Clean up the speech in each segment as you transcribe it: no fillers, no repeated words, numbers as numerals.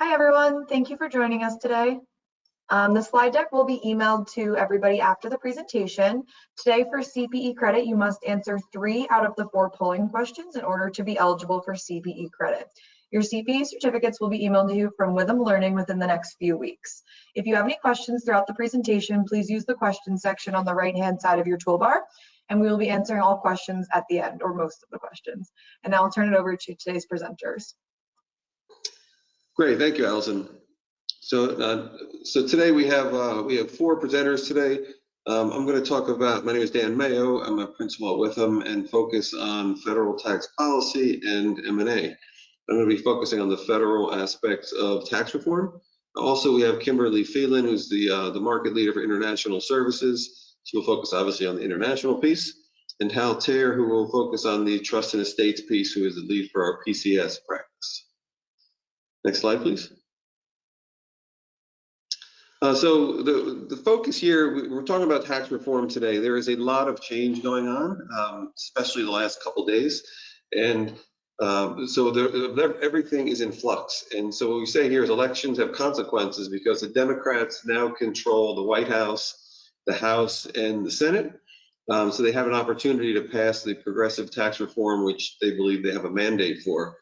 Hi, everyone. Thank you for joining us today. The slide deck will be emailed to everybody after the presentation. Today for CPE credit, you must answer 3 out of the 4 polling questions in order to be eligible for CPE credit. Your CPE certificates will be emailed to you from Witham Learning within the next few weeks. If you have any questions throughout the presentation, please use the questions section on the right-hand side of your toolbar, and we will be answering all questions at the end, or most of the questions. And now I'll turn it over to today's presenters. Great, thank you, Allison. So today we have 4 presenters today. I'm going to talk about, my name is Dan Mayo, I'm a principal at Witham and focus on federal tax policy and M&A. I'm going to be focusing on the federal aspects of tax reform. Also, we have Kimberly Phelan, who's the market leader for international services. She will focus obviously on the international piece. And Hal Tair, who will focus on the trust and estates piece, who is the lead for our PCS practice. Next slide, please. So the focus here, we're talking about tax reform today. There is a lot of change going on, especially the last couple days. And so everything is in flux. And so what we say here is elections have consequences because the Democrats now control the White House, the House, and the Senate. So they have an opportunity to pass the progressive tax reform, which they believe they have a mandate for.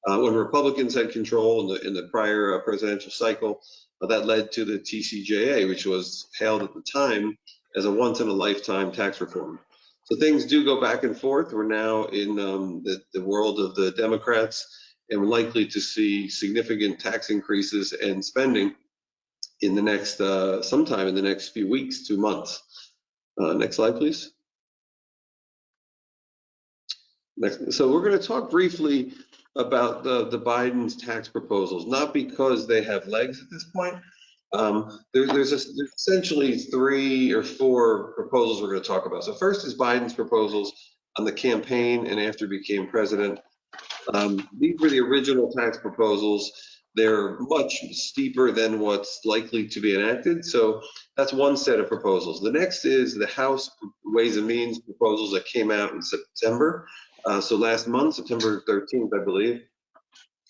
When Republicans had control in the prior presidential cycle, that led to the TCJA, which was hailed at the time as a once-in-a-lifetime tax reform. So things do go back and forth. We're now in the world of the Democrats, and we're likely to see significant tax increases and spending in the next, sometime in the next few weeks, 2 months. Next slide, please. So we're going to talk briefly about the Biden's tax proposals, not because they have legs at this point. There's essentially 3 or 4 proposals we're going to talk about. So first is Biden's proposals on the campaign and after he became president. These were the original tax proposals. They're much steeper than what's likely to be enacted. So that's one set of proposals. The next is the House Ways and Means proposals that came out in September. So last month, September 13th, I believe.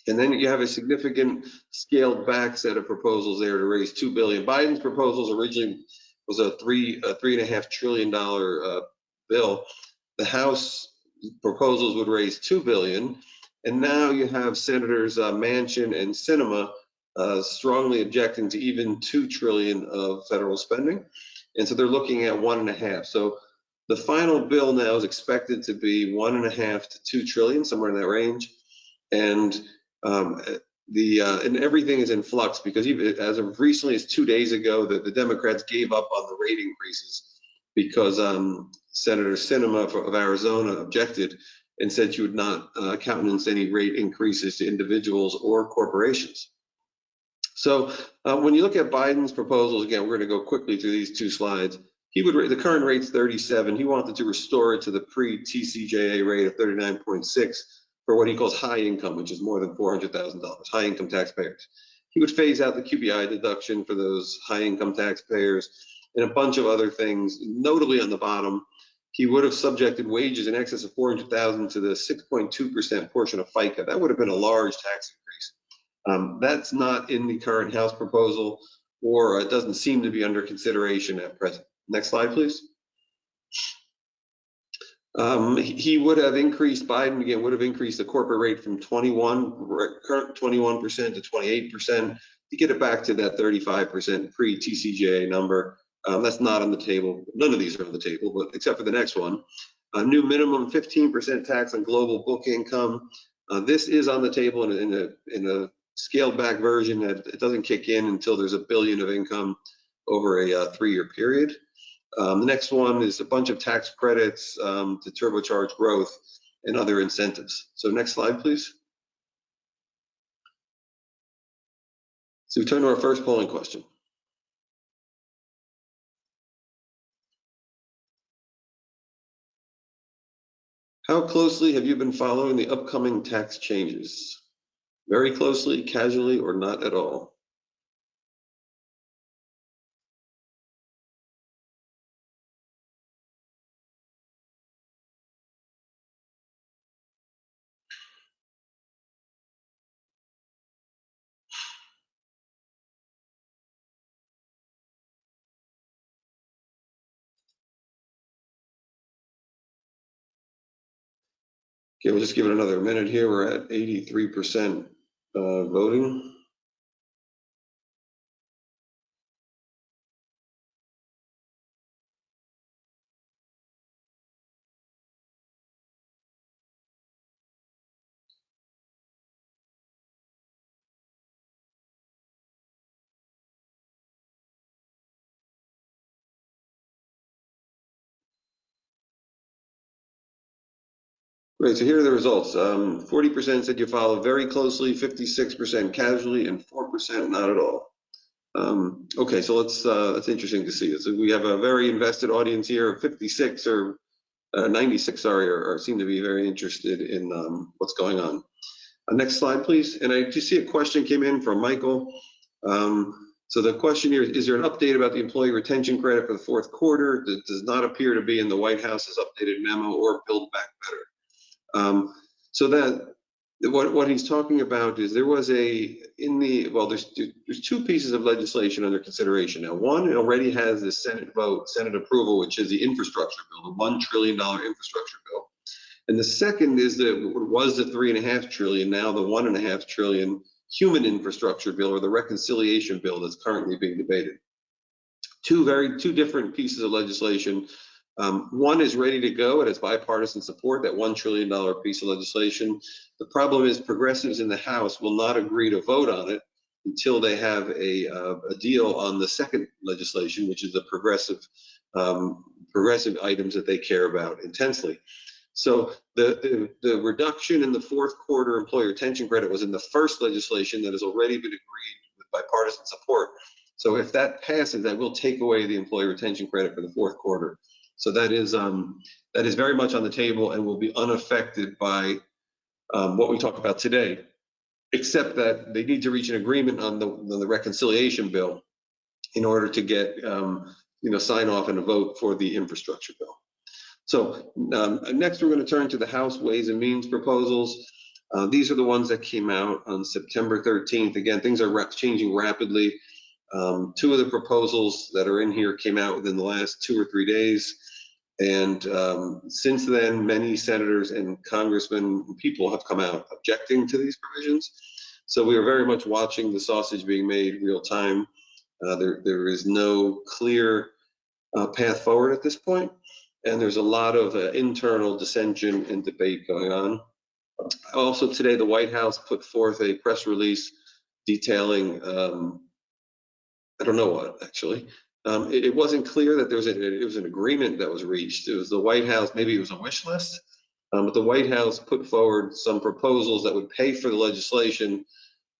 And then you have a significant scaled back set of proposals there to raise $2 billion. Biden's proposals originally was a $3.5 trillion bill. The House proposals would raise $2 billion. And now you have Senators Manchin and Sinema strongly objecting to even $2 trillion of federal spending. And so they're looking at 1.5. So the final bill now is expected to be 1.5 to 2 trillion, somewhere in that range, and and everything is in flux because even as of recently as 2 days ago, the Democrats gave up on the rate increases because Senator Sinema of Arizona objected and said she would not countenance any rate increases to individuals or corporations. So when you look at Biden's proposals, again, we're going to go quickly through these 2 slides. He would the current rate's 37. He wanted to restore it to the pre-TCJA rate of 39.6 for what he calls high income, which is more than $400,000, high income taxpayers. He would phase out the QBI deduction for those high income taxpayers and a bunch of other things. Notably on the bottom, he would have subjected wages in excess of $400,000 to the 6.2% portion of FICA. That would have been a large tax increase. That's not in the current House proposal, or it doesn't seem to be under consideration at present. Next slide, please. He would have increased, Biden again would have increased the corporate rate from current 21% to 28% to get it back to that 35% pre-TCJA number. That's not on the table. None of these are on the table, but except for the next one. A new minimum 15% tax on global book income. This is on the table in a scaled back version that it doesn't kick in until there's $1 billion of income over a 3-year period. The next one is a bunch of tax credits to turbocharge growth and other incentives. So next slide, please. So we turn to our first polling question. How closely have you been following the upcoming tax changes? Very closely, casually, or not at all? Okay, we'll just give it another minute here. We're at 83% voting. Right, so here are the results. 40% said you follow very closely, 56% casually, and 4% not at all. Okay, so that's interesting to see. So we have a very invested audience here. 56 or 96, sorry, or seem to be very interested in what's going on. Next slide, please. And I just see a question came in from Michael. So the question here is there an update about the employee retention credit for the fourth quarter? That does not appear to be in the White House's updated memo or Build Back Better. So that what he's talking about is there was there's two pieces of legislation under consideration. Now, one, it already has the Senate vote, Senate approval, which is the infrastructure bill, the $1 trillion infrastructure bill. And the second is was the $3.5 trillion, now the $1.5 trillion human infrastructure bill, or the reconciliation bill that's currently being debated. Two different pieces of legislation. One is ready to go. It has bipartisan support, that $1 trillion piece of legislation. The problem is progressives in the House will not agree to vote on it until they have a deal on the second legislation, which is the progressive items that they care about intensely. So the reduction in the fourth quarter employee retention credit was in the first legislation that has already been agreed with bipartisan support. So if that passes, that will take away the employee retention credit for the fourth quarter. So that is very much on the table and will be unaffected by what we talk about today, except that they need to reach an agreement on the reconciliation bill in order to get sign off and a vote for the infrastructure bill. So next, we're going to turn to the House Ways and Means proposals. These are the ones that came out on September 13th. Again, things are changing rapidly. Two of the proposals that are in here came out within the last 2 or 3 days. And since then, many senators and congressmen and people have come out objecting to these provisions. So we are very much watching the sausage being made real time. There is no clear path forward at this point. And there's a lot of internal dissension and debate going on. Also today, the White House put forth a press release detailing, I don't know what actually. It wasn't clear that it was an agreement that was reached. It was the White House, maybe it was a wish list, but the White House put forward some proposals that would pay for the legislation,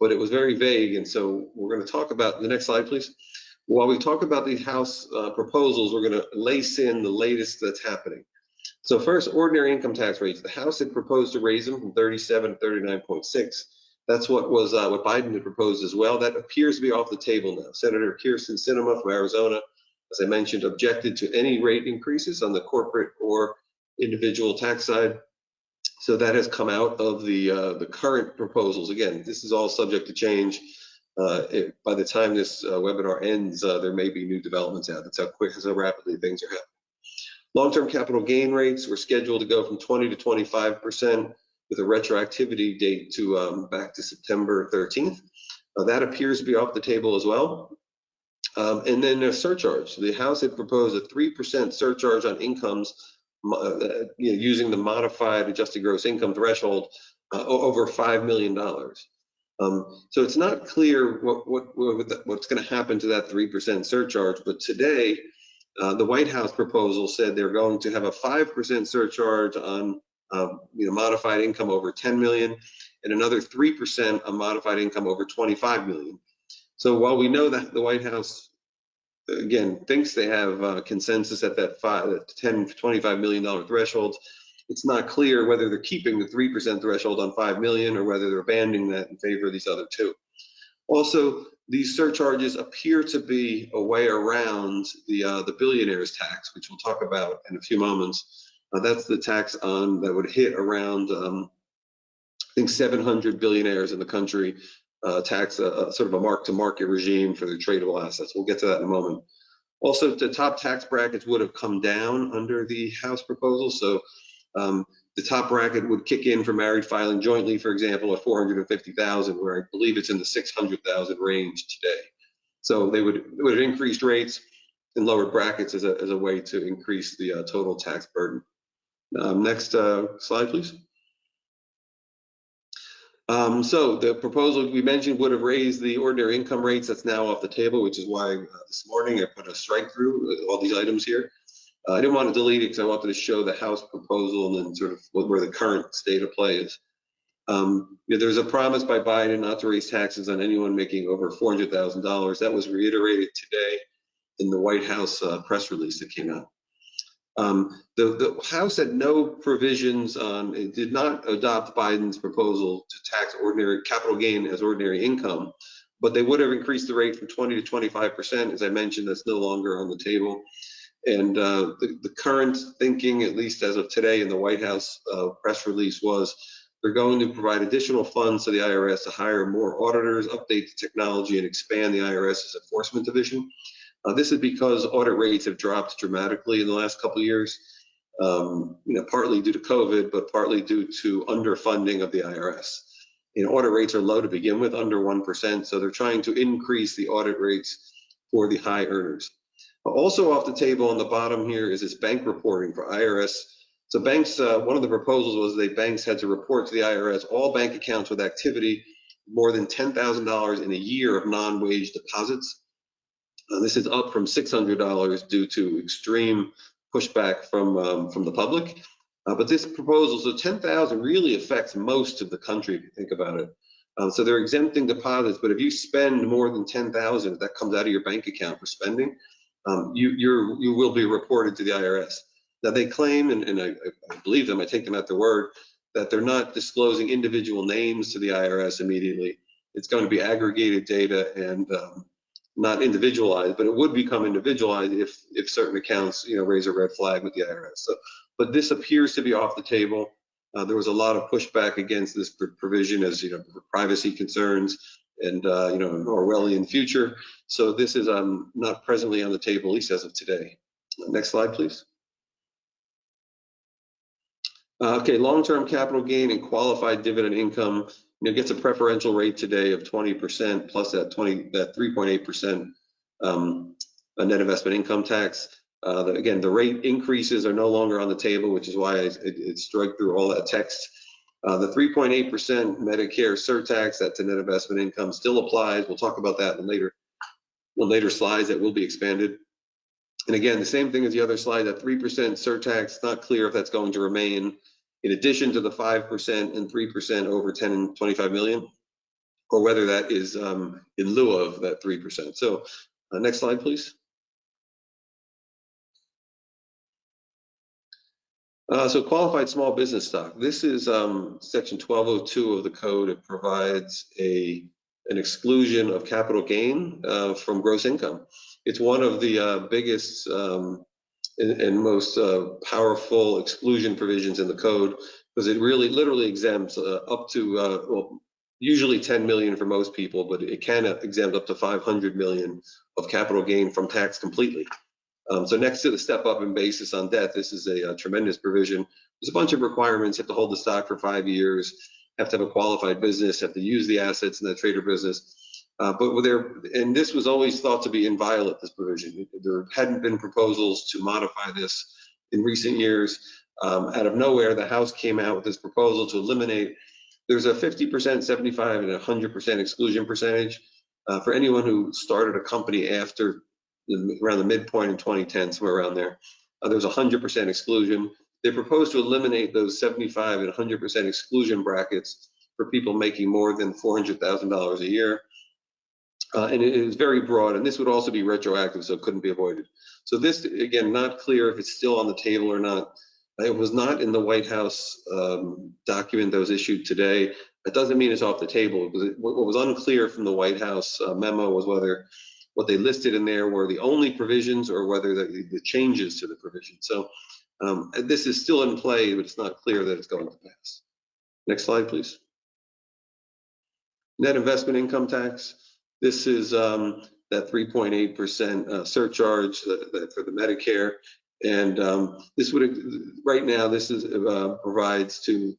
but it was very vague. And so we're going to talk about the next slide, please. While we talk about these House proposals, we're going to lace in the latest that's happening. So first, ordinary income tax rates. The House had proposed to raise them from 37 to 39.6. That's what Biden had proposed as well. That appears to be off the table now. Senator Kyrsten Sinema from Arizona, as I mentioned, objected to any rate increases on the corporate or individual tax side. So that has come out of the current proposals. Again, this is all subject to change. By the time this webinar ends, there may be new developments out. That's how rapidly things are happening. Long-term capital gain rates were scheduled to go from 20 to 25% with a retroactivity date to back to September 13th. That appears to be off the table as well. And then a surcharge. The House had proposed a 3% surcharge on incomes using the modified adjusted gross income threshold over $5 million. So it's not clear what's going to happen to that 3% surcharge, but today the White House proposal said they're going to have a 5% surcharge on modified income over 10 million and another 3% on modified income over 25 million. So while we know that the White House again thinks they have consensus at that $10 to $25 million threshold, it's not clear whether they're keeping the 3% threshold on 5 million or whether they're abandoning that in favor of these other two. Also, these surcharges appear to be a way around the billionaires tax, which we'll talk about in a few moments. That's the tax that would hit around, I think 700 billionaires in the country, tax sort of a mark-to-market regime for their tradable assets. We'll get to that in a moment. Also, the top tax brackets would have come down under the House proposal. So The top bracket would kick in for married filing jointly, for example, at 450,000, where I believe it's in the 600,000 range today. So they would increase rates and lower brackets as a way to increase the total tax burden. Next slide, please. So the proposal we mentioned would have raised the ordinary income rates. That's now off the table, which is why this morning I put a strike through all these items here. I didn't want to delete it because I wanted to show the House proposal and then sort of where the current state of play is. There's a promise by Biden not to raise taxes on anyone making over $400,000. That was reiterated today in the White House press release that came out. The House had no provisions on, it did not adopt Biden's proposal to tax ordinary capital gain as ordinary income, but they would have increased the rate from 20 to 25%. As I mentioned, that's no longer on the table. And the current thinking, at least as of today in the White House press release, was they're going to provide additional funds to the IRS to hire more auditors, update the technology, and expand the IRS's enforcement division. This is because audit rates have dropped dramatically in the last couple of years, partly due to COVID, but partly due to underfunding of the IRS. Audit rates are low to begin with, under 1%, so they're trying to increase the audit rates for the high earners. Also off the table on the bottom here is this bank reporting for IRS. So banks, one of the proposals was that banks had to report to the IRS all bank accounts with activity more than $10,000 in a year of non-wage deposits. This is up from $600 due to extreme pushback from the public. But this proposal, so 10,000 really affects most of the country if you think about it. So they're exempting deposits, but if you spend more than 10,000, that comes out of your bank account for spending, you will be reported to the IRS. Now they claim, and I believe them, I take them at their word, that they're not disclosing individual names to the IRS immediately. It's going to be aggregated data and not individualized, but it would become individualized if certain accounts, raise a red flag with the IRS. So, but this appears to be off the table. There was a lot of pushback against this provision as for privacy concerns and an Orwellian future. So this is not presently on the table, at least as of today. Next slide, please. Okay, long-term capital gain and qualified dividend income gets a preferential rate today of 20% plus that 3.8% net investment income tax. Again, the rate increases are no longer on the table, which is why it struck through all that text. The 3.8% Medicare surtax, that's a net investment income, still applies. We'll talk about that in later slides that will be expanded. And again, the same thing as the other slide, that 3% surtax, not clear if that's going to remain in addition to the 5% and 3% over 10 and 25 million, or whether that is in lieu of that 3%. So next slide, please. So qualified small business stock. This is section 1202 of the code. It provides an exclusion of capital gain from gross income. It's one of the biggest and most powerful exclusion provisions in the code, because it really literally exempts up to, well, usually 10 million for most people, but it can exempt up to 500 million of capital gain from tax completely. So next to the step up in basis on debt, this is a tremendous provision. There's a bunch of requirements. You have to hold the stock for 5 years, have to have a qualified business, have to use the assets in the trader business. And this was always thought to be inviolate, this provision. There hadn't been proposals to modify this in recent years. Out of nowhere, the House came out with this proposal to eliminate, there's a 50%, 75, and 100% exclusion percentage for anyone who started a company after around the midpoint in 2010, somewhere around there. There's 100% exclusion. They proposed to eliminate those 75 and 100% exclusion brackets for people making more than $400,000 a year. And it is very broad, and this would also be retroactive, so it couldn't be avoided. So this, again, not clear if it's still on the table or not. It was not in the White House document that was issued today. That doesn't mean it's off the table, because what was unclear from the White House memo was whether what they listed in there were the only provisions or whether the changes to the provision. So this is still in play, but it's not clear that it's going to pass. Next slide, please. Net investment income tax. This is that 3.8% surcharge for the Medicare. And this would, right now, this is provides to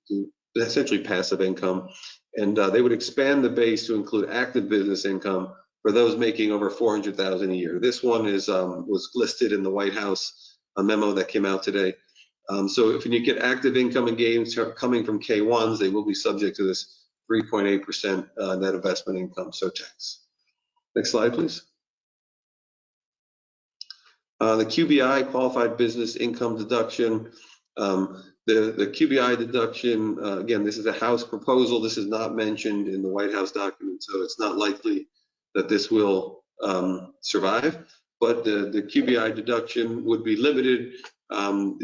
essentially passive income. And they would expand the base to include active business income for those making over 400,000 a year. This one is was listed in the White House memo that came out today. So if you get active income and gains coming from K1s, they will be subject to this 3.8% net investment income, so tax. Next slide, please. The QBI, qualified business income deduction. The QBI deduction, again, this is a House proposal. This is not mentioned in the White House document, so it's not likely that this will survive. But the QBI deduction would be limited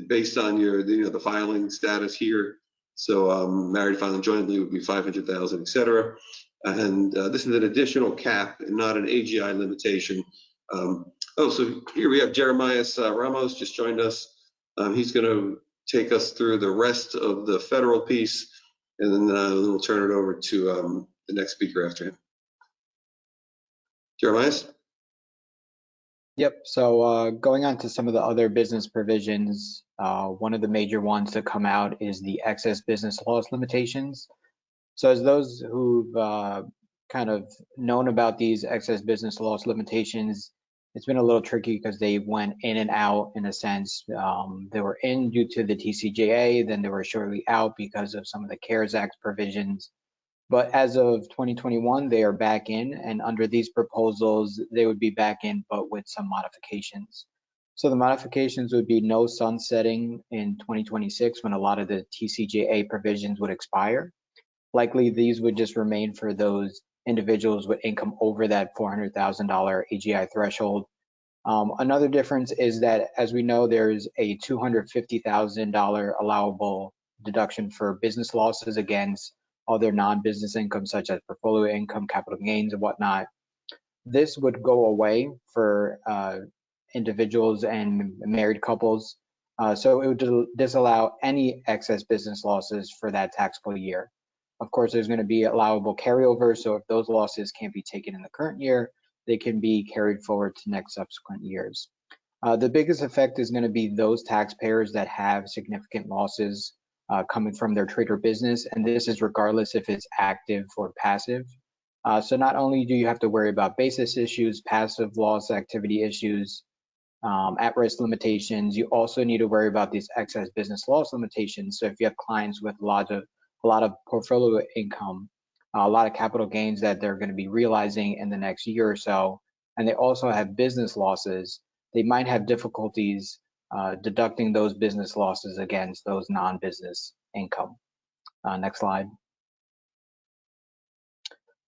based on your, the filing status here. So married filing jointly would be 500,000, et cetera. And this is an additional cap and not an AGI limitation. Oh, so here we have Jeremiah Ramos just joined us. He's going to take us through the rest of the federal piece, and then we'll turn it over to the next speaker after him. Jeremiah? Yep, so going on to some of the other business provisions, one of the major ones to come out is the excess business loss limitations. So as those who've kind of known about these excess business loss limitations, it's been a little tricky because they went in and out in a sense. They were in due to the TCJA, then they were shortly out because of some of the CARES Act provisions. But as of 2021, they are back in, and under these proposals, they would be back in, but with some modifications. So the modifications would be no sunsetting in 2026 when a lot of the TCJA provisions would expire. Likely these would just remain for those individuals with income over that $400,000 AGI threshold. Another difference is that, as we know, there's a $250,000 allowable deduction for business losses against other non-business income, such as portfolio income, capital gains, and whatnot. This would go away for individuals and married couples. So it would disallow any excess business losses for that taxable year. Of course, there's going to be allowable carryover. So if those losses can't be taken in the current year, they can be carried forward to next subsequent years. The biggest effect is going to be those taxpayers that have significant losses coming from their trade or business, and this is regardless if it's active or passive. So not only do you have to worry about basis issues, passive loss activity issues, at-risk limitations, you also need to worry about these excess business loss limitations. So if you have clients with a lot of portfolio income, a lot of capital gains that they're going to be realizing in the next year or so, and they also have business losses, they might have difficulties deducting those business losses against those non-business income. Next slide.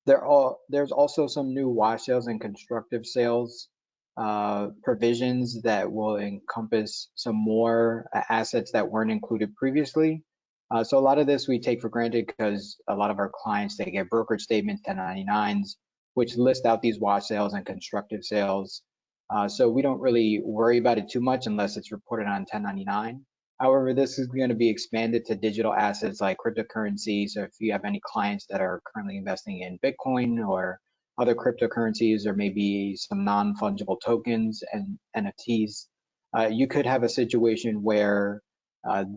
There's also some new wash sales and constructive sales provisions that will encompass some more assets that weren't included previously. So a lot of this we take for granted because a lot of our clients, they get brokerage statements, 1099s, which list out these wash sales and constructive sales. So we don't really worry about it too much unless it's reported on 1099. However, this is going to be expanded to digital assets like cryptocurrency. So if you have any clients that are currently investing in Bitcoin or other cryptocurrencies, or maybe some non-fungible tokens and NFTs, you could have a situation where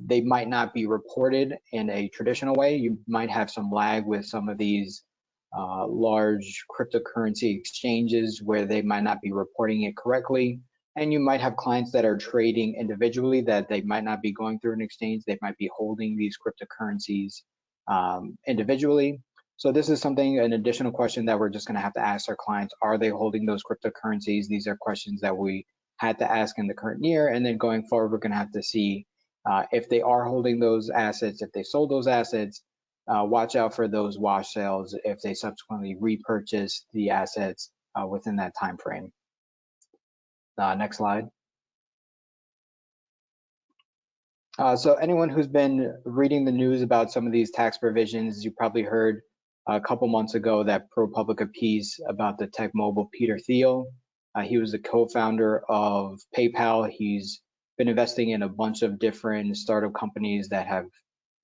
they might not be reported in a traditional way. You might have some lag with some of these large cryptocurrency exchanges where they might not be reporting it correctly. And you might have clients that are trading individually that they might not be going through an exchange. They might be holding these cryptocurrencies individually. So this is something, an additional question that we're just going to have to ask our clients. Are they holding those cryptocurrencies? These are questions that we had to ask in the current year. And then going forward, we're going to have to see if they are holding those assets, if they sold those assets. Watch out for those wash sales if they subsequently repurchase the assets within that time frame. Next slide. So anyone who's been reading the news about some of these tax provisions, you probably heard a couple months ago that ProPublica piece about the tech mogul Peter Thiel. He was the co-founder of PayPal. He's been investing in a bunch of different startup companies that have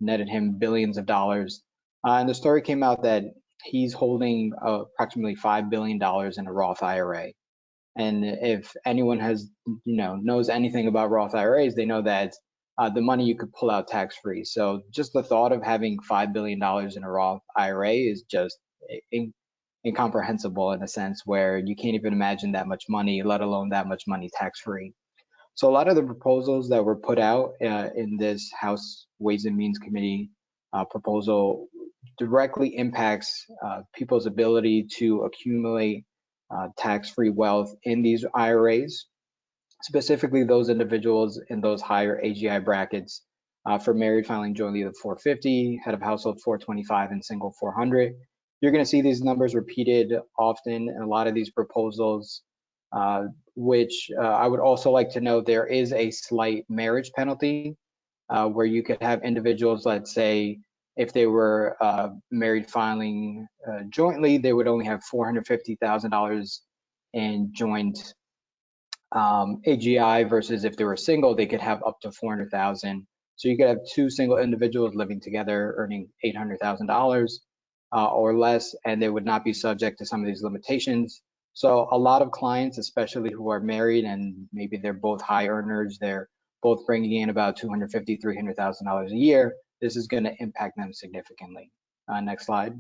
netted him billions of dollars. And the story came out that he's holding approximately $5 billion in a Roth IRA. And if anyone has, knows anything about Roth IRAs, they know that the money you could pull out tax-free. So just the thought of having $5 billion in a Roth IRA is just incomprehensible in a sense where you can't even imagine that much money, let alone that much money tax-free. So a lot of the proposals that were put out in this House Ways and Means Committee proposal directly impacts people's ability to accumulate tax-free wealth in these IRAs, specifically those individuals in those higher AGI brackets for married filing jointly of 450, head of household 425, and single 400. You're going to see these numbers repeated often in a lot of these proposals, which I would also like to note there is a slight marriage penalty where you could have individuals, let's say, if they were married filing jointly, they would only have $450,000 in joint AGI versus if they were single, they could have up to $400,000. So you could have two single individuals living together earning $800,000 or less, and they would not be subject to some of these limitations. So a lot of clients, especially who are married and maybe they're both high earners, they're both bringing in about $250,000, $300,000 a year, this is going to impact them significantly. Next slide.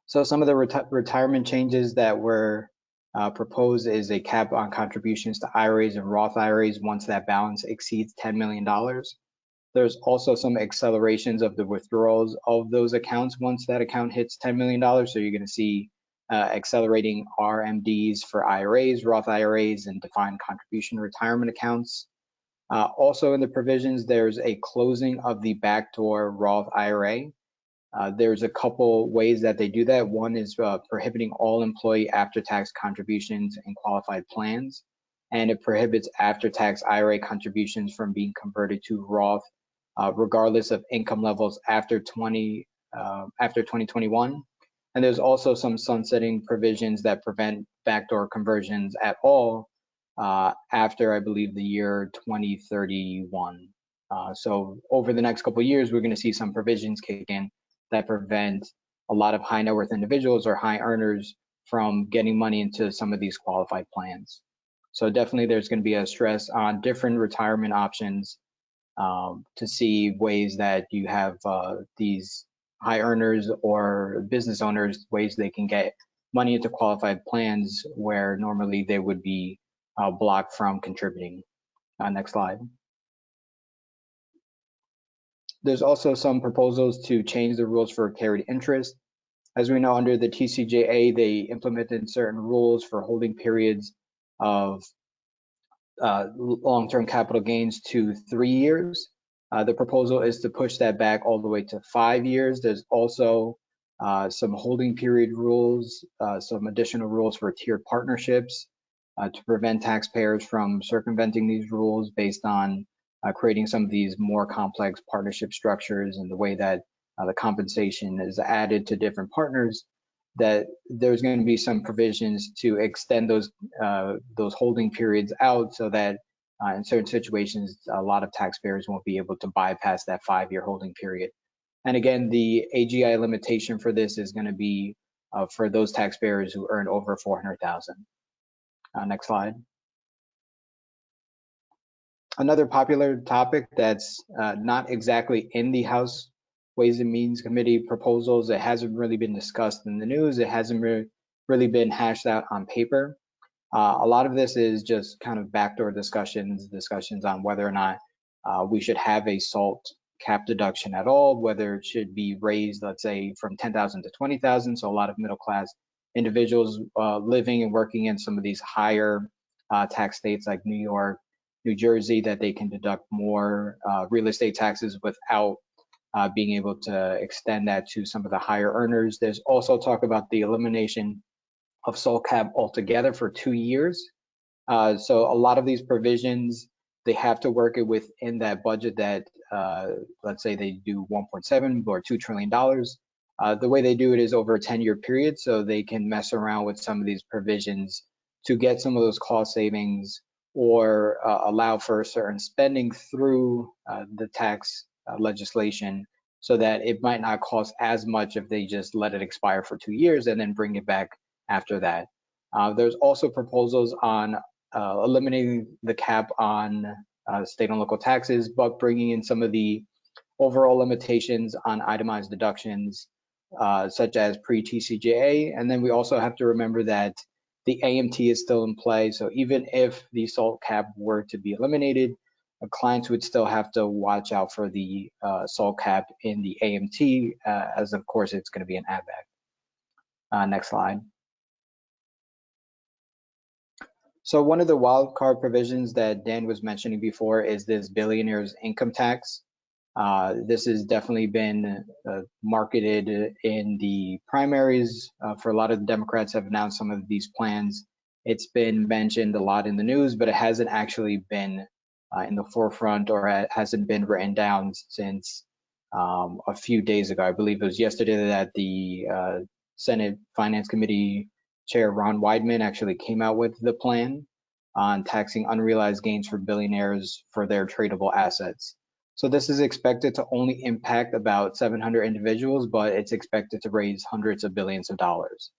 So some of the retirement changes that were proposed is a cap on contributions to IRAs and Roth IRAs once that balance exceeds $10 million. There's also some accelerations of the withdrawals of those accounts once that account hits $10 million. So you're going to see accelerating RMDs for IRAs, Roth IRAs, and defined contribution retirement accounts. Also in the provisions, there's a closing of the backdoor Roth IRA. There's a couple ways that they do that. One is prohibiting all employee after-tax contributions in qualified plans, and it prohibits after-tax IRA contributions from being converted to Roth, regardless of income levels after 2021. And there's also some sunsetting provisions that prevent backdoor conversions at all after, I believe, the year 2031. So over the next couple of years, we're going to see some provisions kick in that prevent a lot of high net worth individuals or high earners from getting money into some of these qualified plans. So definitely there's going to be a stress on different retirement options to see ways that you have these high earners or business owners, ways they can get money into qualified plans where normally they would be blocked from contributing. Next slide. There's also some proposals to change the rules for carried interest. As we know, under the TCJA, they implemented certain rules for holding periods of long-term capital gains to 3 years. The proposal is to push that back all the way to 5 years. There's also some holding period rules, some additional rules for tiered partnerships to prevent taxpayers from circumventing these rules based on creating some of these more complex partnership structures and the way that the compensation is added to different partners, that there's going to be some provisions to extend those holding periods out so that in certain situations, a lot of taxpayers won't be able to bypass that 5-year holding period. And again, the AGI limitation for this is going to be for those taxpayers who earn over $400,000. Next slide. Another popular topic that's not exactly in the House Ways and Means Committee proposals, it hasn't really been discussed in the news, it hasn't really been hashed out on paper. A lot of this is just kind of backdoor discussions on whether or not we should have a SALT cap deduction at all, whether it should be raised, let's say, from 10,000 to 20,000. So a lot of middle class individuals living and working in some of these higher tax states like New York, New Jersey, that they can deduct more real estate taxes without being able to extend that to some of the higher earners. There's also talk about the elimination of SALT cap altogether for 2 years. So a lot of these provisions, they have to work it within that budget that, let's say they do 1.7 or $2 trillion. The way they do it is over a 10-year period, so they can mess around with some of these provisions to get some of those cost savings or allow for certain spending through the tax legislation so that it might not cost as much if they just let it expire for 2 years and then bring it back after that. There's also proposals on eliminating the cap on state and local taxes, but bringing in some of the overall limitations on itemized deductions, such as pre-TCJA. And then we also have to remember that the AMT is still in play. So even if the SALT cap were to be eliminated, clients would still have to watch out for the SALT cap in the AMT, as of course it's going to be an add back. Next slide. So one of the wildcard provisions that Dan was mentioning before is this billionaire's income tax. This has definitely been marketed in the primaries. For a lot of the Democrats have announced some of these plans. It's been mentioned a lot in the news, but it hasn't actually been in the forefront, or hasn't been written down since a few days ago. I believe it was yesterday that the Senate Finance Committee Chair Ron Wyden actually came out with the plan on taxing unrealized gains for billionaires for their tradable assets. So this is expected to only impact about 700 individuals, but it's expected to raise hundreds of billions of dollars.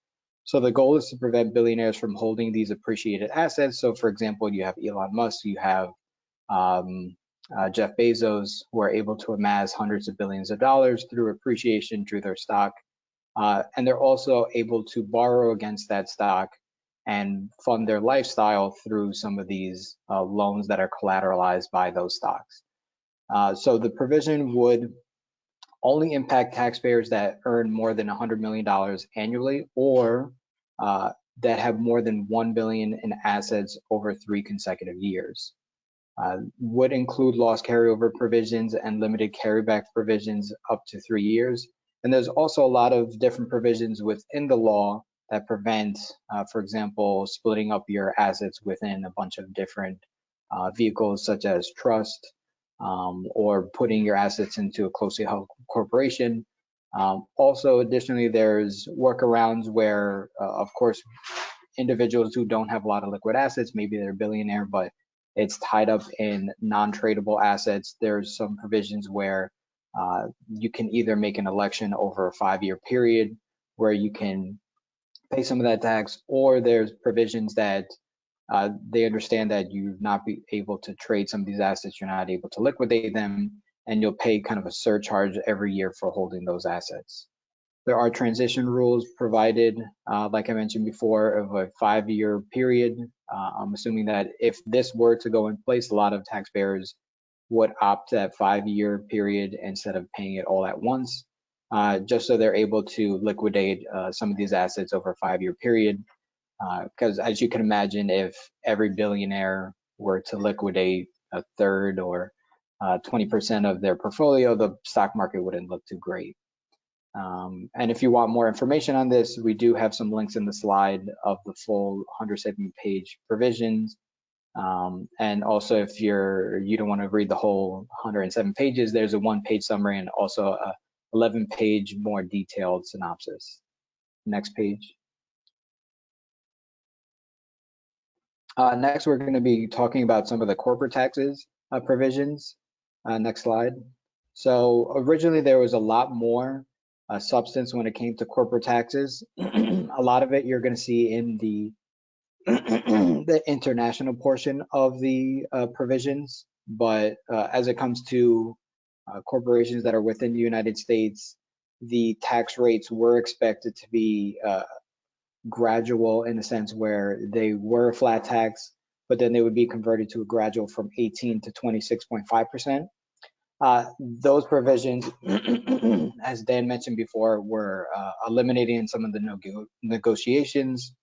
So the goal is to prevent billionaires from holding these appreciated assets. So for example, you have Elon Musk, you have Jeff Bezos, who are able to amass hundreds of billions of dollars through appreciation through their stock. And they're also able to borrow against that stock and fund their lifestyle through some of these loans that are collateralized by those stocks. So the provision would only impact taxpayers that earn more than $100 million annually, or that have more than $1 billion in assets over 3 consecutive years. Would include loss carryover provisions and limited carryback provisions up to 3 years. And there's also a lot of different provisions within the law that prevent, for example, splitting up your assets within a bunch of different vehicles, such as trust, or putting your assets into a closely held corporation. Also, additionally, there's workarounds where, of course, individuals who don't have a lot of liquid assets, maybe they're a billionaire, but it's tied up in non-tradable assets. There's some provisions where you can either make an election over a 5-year period where you can pay some of that tax, or there's provisions that they understand that you're not be able to trade some of these assets, you're not able to liquidate them, and you'll pay kind of a surcharge every year for holding those assets. There are transition rules provided, like I mentioned before, of a 5-year period. I'm assuming that if this were to go in place, a lot of taxpayers would opt that 5-year period instead of paying it all at once, just so they're able to liquidate some of these assets over a 5-year period. Because as you can imagine, if every billionaire were to liquidate a third or 20% of their portfolio, the stock market wouldn't look too great. And if you want more information on this, we do have some links in the slide of the full 107-page provisions. And also, if you don't want to read the whole 107 pages, there's a 1-page summary and also a 11-page more detailed synopsis. Next page. Next, we're going to be talking about some of the corporate taxes provisions. Next slide. So originally there was a lot more substance when it came to corporate taxes. A lot of it you're going to see in the the international portion of the provisions, but as it comes to corporations that are within the United States, the tax rates were expected to be gradual, in a sense where they were a flat tax, but then they would be converted to a gradual from 18 to 26.5%. Those provisions, as Dan mentioned before, were eliminating in some of the negotiations,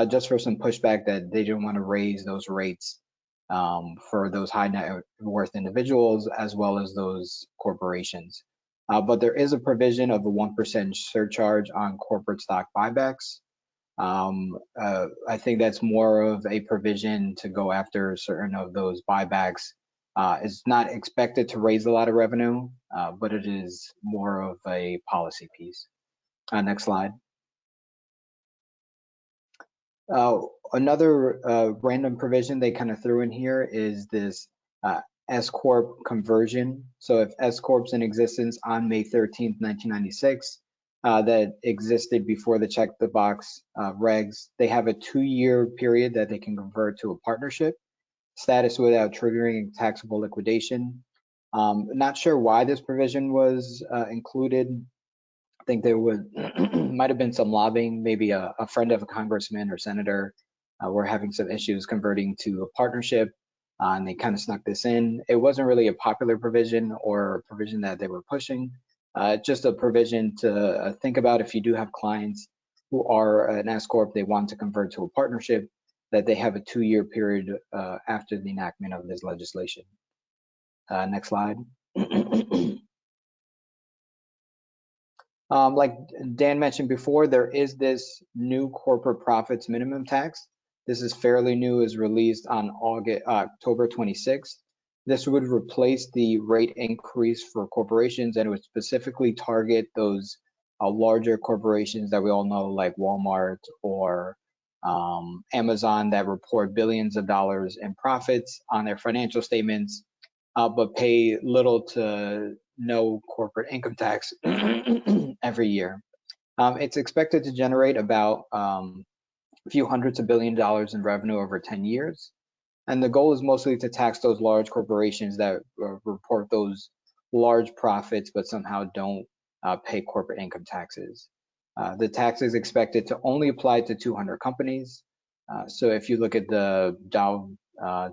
just for some pushback that they didn't want to raise those rates for those high net worth individuals as well as those corporations. But there is a provision of a 1% surcharge on corporate stock buybacks. I think that's more of a provision to go after certain of those buybacks. It's not expected to raise a lot of revenue, but it is more of a policy piece. Next slide. Another random provision they kind of threw in here is this S Corp conversion. So if S Corp's in existence on May 13th, 1996, that existed before the check the box regs. They have a 2-year period that they can convert to a partnership status without triggering taxable liquidation. Not sure why this provision was included. I think there would might have been some lobbying, maybe a friend of a congressman or senator were having some issues converting to a partnership, and they kind of snuck this in. It wasn't really a popular provision or a provision that they were pushing. Just a provision to think about if you do have clients who are an S corp, they want to convert to a partnership, that they have a 2-year period after the enactment of this legislation. Next slide. Like Dan mentioned before, there is this new corporate profits minimum tax. This is fairly new, is released on October 26th. This would replace the rate increase for corporations, and it would specifically target those larger corporations that we all know, like Walmart or Amazon, that report billions of dollars in profits on their financial statements, but pay little to no corporate income tax every year. It's expected to generate about a few hundreds of billion dollars in revenue over 10 years. And the goal is mostly to tax those large corporations that report those large profits, but somehow don't pay corporate income taxes. The tax is expected to only apply to 200 companies. So if you look at the Dow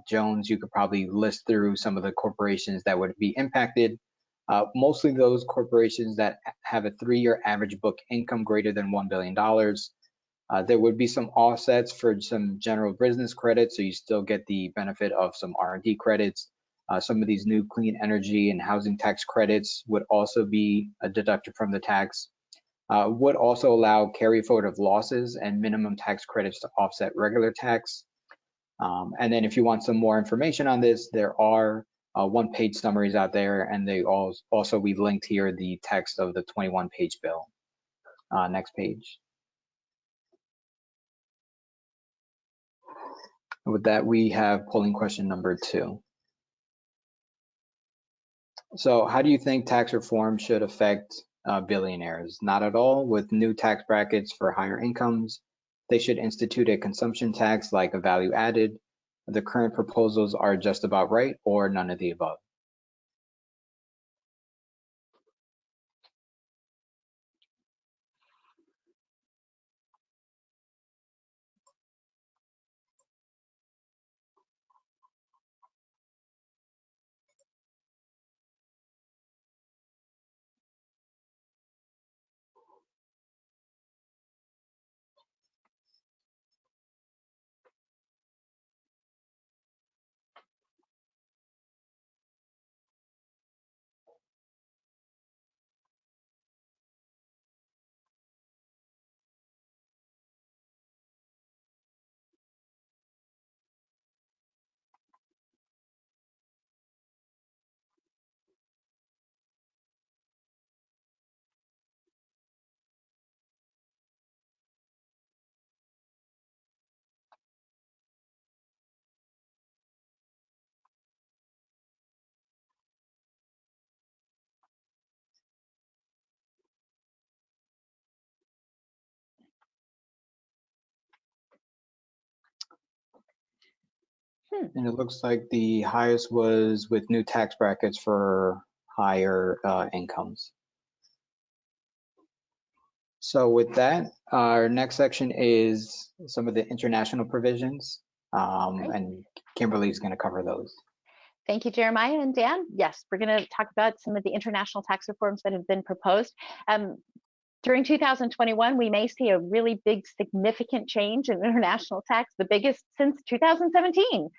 Jones, you could probably list through some of the corporations that would be impacted. Mostly those corporations that have a 3-year average book income greater than $1 billion. There would be some offsets for some general business credits, so you still get the benefit of some R&D credits. Some of these new clean energy and housing tax credits would also be deducted from the tax. Would also allow carry forward of losses and minimum tax credits to offset regular tax. And then if you want some more information on this, there are 1-page summaries out there, and they also we linked here the text of the 21-page bill. Next page. With that, we have polling question number 2. So how do you think tax reform should affect billionaires? Not at all. With new tax brackets for higher incomes, they should institute a consumption tax like a value added. The current proposals are just about right, or none of the above. And it looks like the highest was with new tax brackets for higher incomes. So with that, our next section is some of the international provisions, and Kimberly's going to cover those. Thank you, Jeremiah and Dan. Yes, we're going to talk about some of the international tax reforms that have been proposed. During 2021, we may see a really big, significant change in international tax, the biggest since 2017,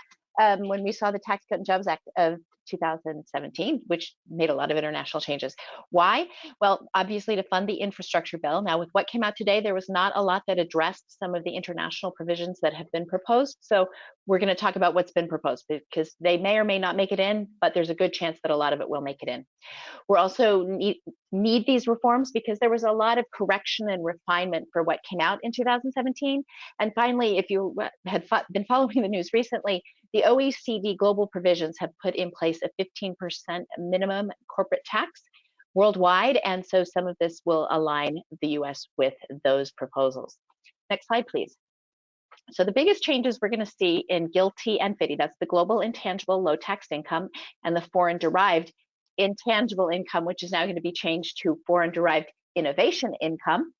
when we saw the Tax Cut and Jobs Act of 2017, which made a lot of international changes. Why? Well, obviously to fund the infrastructure bill. Now, with what came out today, there was not a lot that addressed some of the international provisions that have been proposed. So we're going to talk about what's been proposed, because they may or may not make it in, but there's a good chance that a lot of it will make it in. We're also need these reforms because there was a lot of correction and refinement for what came out in 2017. And finally, if you had been following the news recently, the OECD global provisions have put in place a 15% minimum corporate tax, worldwide, and so some of this will align the US with those proposals. Next slide, please. So the biggest changes we're going to see in GILTI and FDII, that's the global intangible low taxed income, and the foreign derived intangible income, which is now going to be changed to foreign derived innovation income,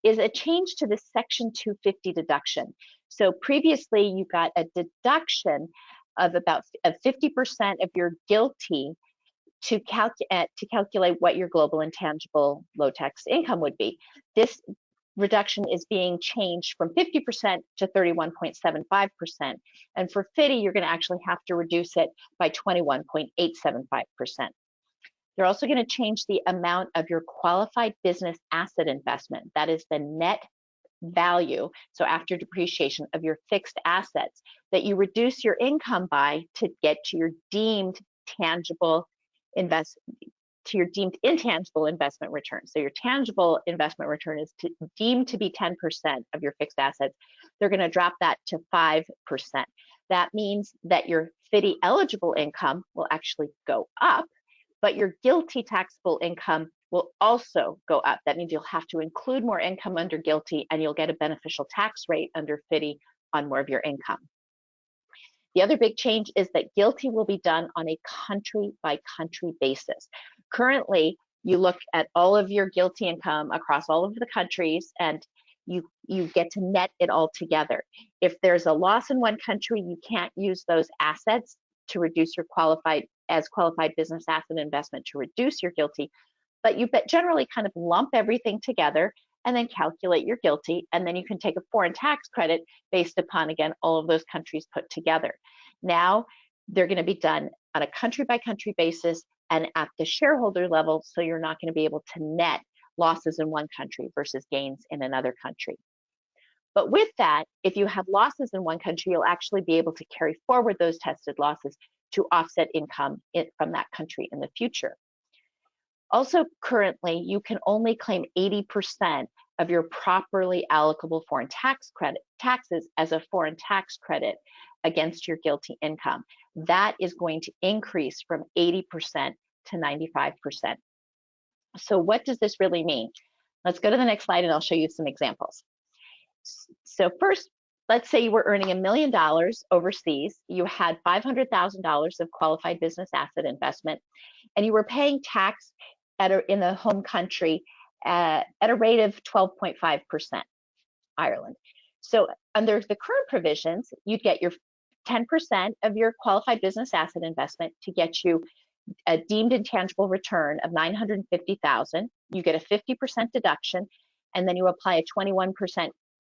is a change to the Section 250 deduction. So previously you got a deduction of about 50% of your GILTI to calculate what your global intangible low tax income would be. This reduction is being changed from 50% to 31.75%. And for FDII, you're going to actually have to reduce it by 21.875%. They're also going to change the amount of your qualified business asset investment. That is the net value, so after depreciation, of your fixed assets that you reduce your income by to get to your deemed intangible investment return. So your tangible investment return is deemed to be 10% of your fixed assets. They're going to drop that to 5%. That means that your FDII eligible income will actually go up, but your GILTI taxable income will also go up. That means you'll have to include more income under GILTI, and you'll get a beneficial tax rate under FDII on more of your income. The other big change is that GILTI will be done on a country-by-country basis. Currently, you look at all of your GILTI income across all of the countries, and you get to net it all together. If there's a loss in one country, you can't use those assets to reduce your qualified business asset investment to reduce your GILTI, but you generally kind of lump everything together and then calculate your GILTI, and then you can take a foreign tax credit based upon, again, all of those countries put together. Now, they're going to be done on a country-by-country basis and at the shareholder level, so you're not going to be able to net losses in one country versus gains in another country. But with that, if you have losses in one country, you'll actually be able to carry forward those tested losses to offset income from that country in the future. Also, currently, you can only claim 80% of your properly allocable foreign taxes as a foreign tax credit against your GILTI income. That is going to increase from 80% to 95%. So what does this really mean? Let's go to the next slide and I'll show you some examples. So first, let's say you were earning $1 million overseas, you had $500,000 of qualified business asset investment, and you were paying tax in the home country at a rate of 12.5%, Ireland. So under the current provisions, you'd get your 10% of your qualified business asset investment to get you a deemed intangible return of $950,000. You get a 50% deduction, and then you apply a 21%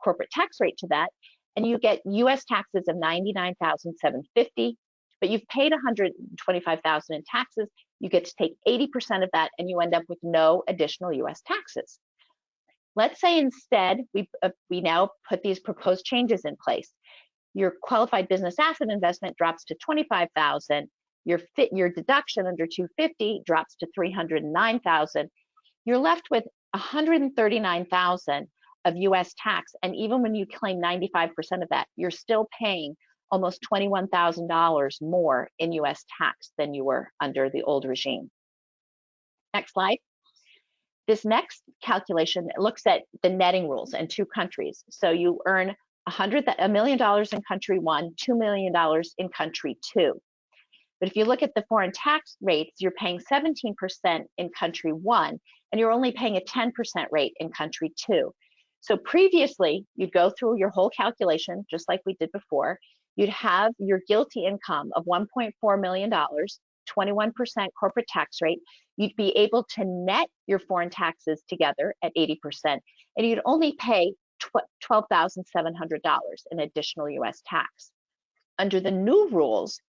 corporate tax rate to that, and you get U.S. taxes of $99,750. But you've paid $125,000 in taxes. You get to take 80% of that, and you end up with no additional U.S. taxes. Let's say instead we now put these proposed changes in place. Your qualified business asset investment drops to $25,000. Your deduction under 250 drops to $309,000. You're left with $139,000 of U.S. tax, and even when you claim 95% of that, you're still paying almost $21,000 more in U.S. tax than you were under the old regime. Next slide. This next calculation looks at the netting rules in two countries. So you earn $1 million in country one, $2 million in country two. But if you look at the foreign tax rates, you're paying 17% in country one, and you're only paying a 10% rate in country two. So previously, you'd go through your whole calculation, just like we did before. You'd have your GILTI income of $1.4 million, 21% corporate tax rate. You'd be able to net your foreign taxes together at 80%, and you'd only pay $12,700 in additional U.S. tax. Under the new rules,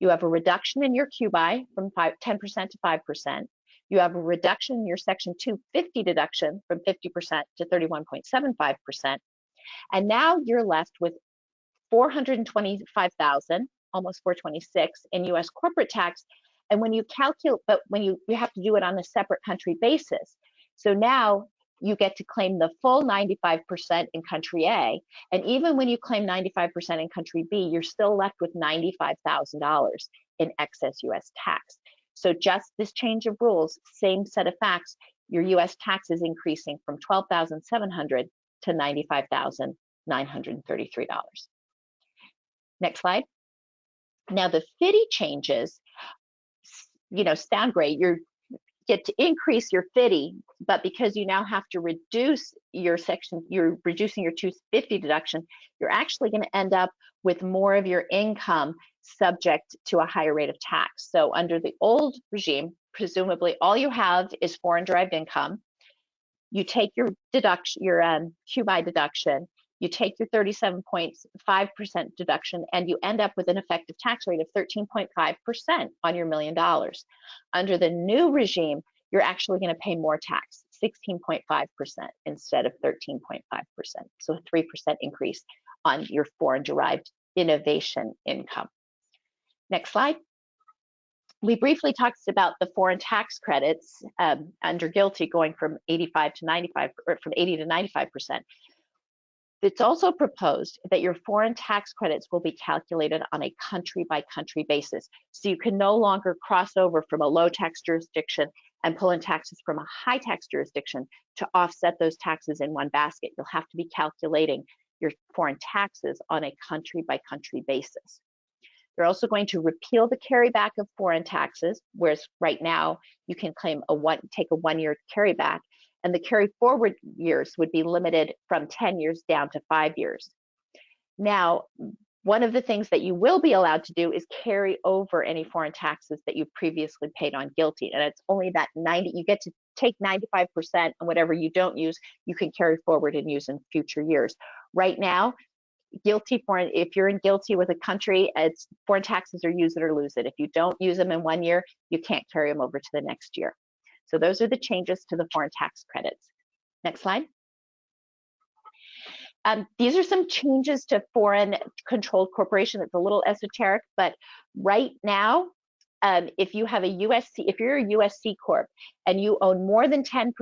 you have a reduction in your QBI from 10% to 5%. You have a reduction in your Section 250 deduction from 50% to 31.75%. And now you're left with $425,000, almost $426,000 in U.S. corporate tax. And when you calculate, but when you have to do it on a separate country basis. So now you get to claim the full 95% in country A. And even when you claim 95% in country B, you're still left with $95,000 in excess U.S. tax. So just this change of rules, same set of facts, your US tax is increasing from $12,700 to $95,933. Next slide. Now the FDII changes, sound great. You get to increase your FDII, but because you now have to reduce your you're reducing your 250 deduction, you're actually going to end up with more of your income subject to a higher rate of tax. So under the old regime, presumably all you have is foreign derived income. You take your deduction, your QBI deduction, you take your 37.5% deduction, and you end up with an effective tax rate of 13.5% on your $1 million. Under the new regime, you're actually going to pay more tax, 16.5% instead of 13.5%. So a 3% increase on your foreign derived innovation income. Next slide. We briefly talked about the foreign tax credits under GILTI going from 85 to 95, or from 80 to 95%. It's also proposed that your foreign tax credits will be calculated on a country-by-country basis. So you can no longer cross over from a low tax jurisdiction and pull in taxes from a high tax jurisdiction to offset those taxes in one basket. You'll have to be calculating your foreign taxes on a country-by-country basis. They're also going to repeal the carryback of foreign taxes, whereas right now you can claim take a one-year carryback, and the carry forward years would be limited from 10 years down to 5 years. Now, one of the things that you will be allowed to do is carry over any foreign taxes that you previously paid on GILTI, and it's only that 90, you get to take 95%, and whatever you don't use, you can carry forward and use in future years. Right now, GILTI foreign, if you're in GILTI with a country, it's foreign taxes are use it or lose it. If you don't use them in 1 year, you can't carry them over to the next year. So those are the changes to the foreign tax credits. Next slide. These are some changes to foreign controlled corporation. It's a little esoteric, but right now, if you have a if you're a US C Corp and you own more than 10%,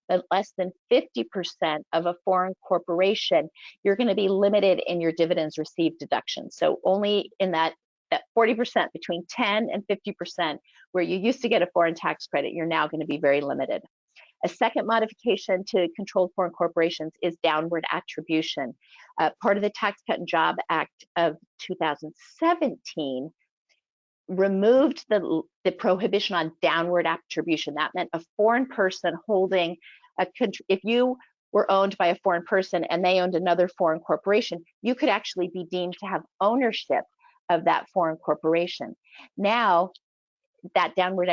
but less than 50% of a foreign corporation, you're going to be limited in your dividends received deduction. So only in that 40%, between 10 and 50%, where you used to get a foreign tax credit, you're now going to be very limited. A second modification to controlled foreign corporations is downward attribution. Part of the Tax Cut and Job Act of 2017 removed the prohibition on downward attribution. That meant a foreign person holding a country, if you were owned by a foreign person and they owned another foreign corporation, you could actually be deemed to have ownership of that foreign corporation. Now, that downward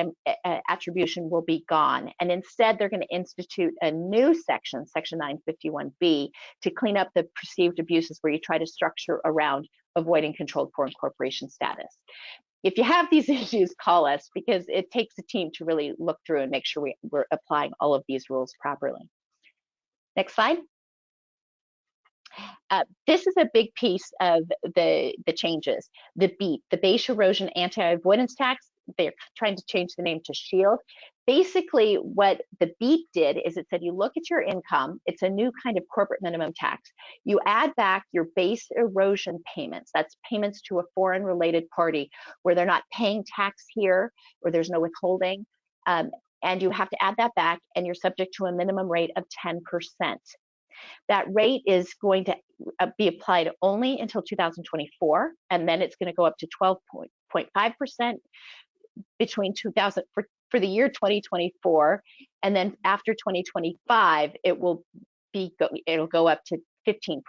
attribution will be gone, and instead they're going to institute a new section, Section 951B, to clean up the perceived abuses where you try to structure around avoiding controlled foreign corporation status. If you have these issues, call us, because it takes a team to really look through and make sure we're applying all of these rules properly. Next slide. This is a big piece of the changes. The BEAT, the Base Erosion Anti-Avoidance Tax, they're trying to change the name to SHIELD. Basically, what the BEAT did is it said you look at your income, it's a new kind of corporate minimum tax. You add back your base erosion payments, that's payments to a foreign related party where they're not paying tax here or there's no withholding, and you have to add that back, and you're subject to a minimum rate of 10%. That rate is going to be applied only until 2024, and then it's going to go up to 12.5% between 2000 for the year 2024, and then after 2025, it'll go up to 15%.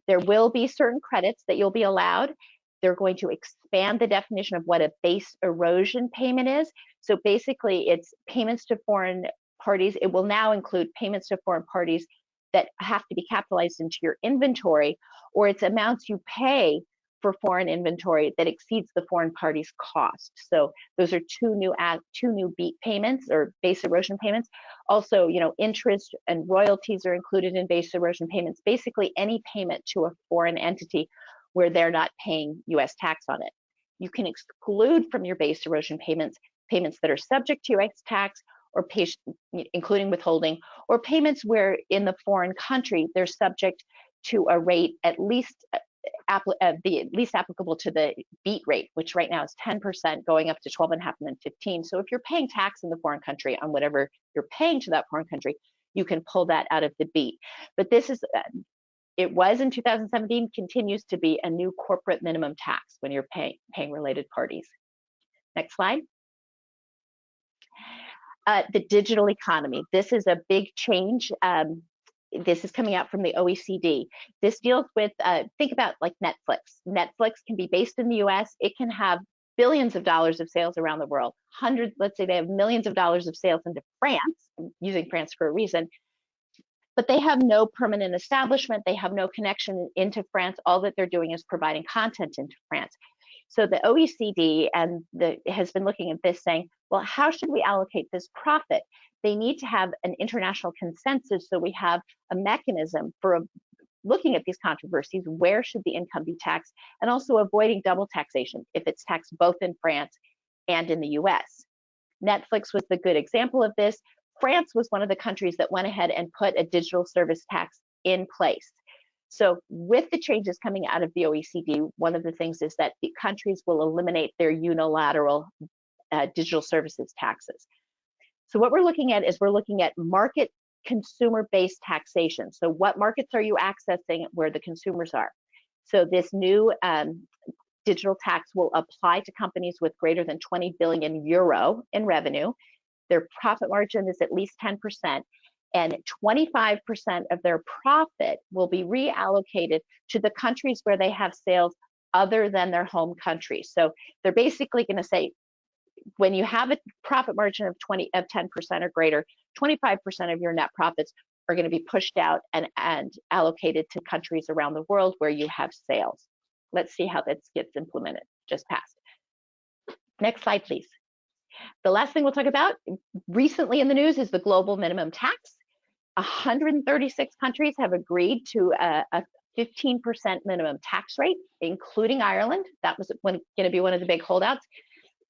There will be certain credits that you'll be allowed. They're going to expand the definition of what a base erosion payment is. So basically, it's payments to foreign parties. It will now include payments to foreign parties that have to be capitalized into your inventory, or it's amounts you pay for foreign inventory that exceeds the foreign party's cost. So those are two new BEAT payments, or base erosion payments. Also, interest and royalties are included in base erosion payments. Basically, any payment to a foreign entity where they're not paying US tax on it. You can exclude from your base erosion payments that are subject to US tax, or including withholding, or payments where in the foreign country they're subject to a rate at least the least applicable to the BEAT rate, which right now is 10%, going up to 12.5% and then 15%. So if you're paying tax in the foreign country on whatever you're paying to that foreign country, you can pull that out of the BEAT. But this is, it was in 2017, continues to be a new corporate minimum tax when you're paying related parties. Next slide. The digital economy. This is a big change. This is coming out from the OECD. This deals with, think about like Netflix. Netflix can be based in the US. It can have billions of dollars of sales around the world. Let's say they have millions of dollars of sales into France. I'm using France for a reason. But they have no permanent establishment. They have no connection into France. All that they're doing is providing content into France. So the OECD has been looking at this saying, well, how should we allocate this profit? They need to have an international consensus so we have a mechanism for looking at these controversies. Where should the income be taxed? And also avoiding double taxation if it's taxed both in France and in the US. Netflix was the good example of this. France was one of the countries that went ahead and put a digital service tax in place. So with the changes coming out of the OECD, one of the things is that the countries will eliminate their unilateral digital services taxes. So what we're looking at is we're looking at market consumer-based taxation. So what markets are you accessing where the consumers are? So this new digital tax will apply to companies with greater than 20 billion euro in revenue. Their profit margin is at least 10%, and 25% of their profit will be reallocated to the countries where they have sales other than their home country. So they're basically going to say, when you have a profit margin of 10% or greater, 25% of your net profits are going to be pushed out and allocated to countries around the world where you have sales. Let's see how this gets implemented. Just passed. Next slide, please. The last thing we'll talk about recently in the news is the global minimum tax. 136 countries have agreed to a 15% minimum tax rate, including Ireland. That was going to be one of the big holdouts.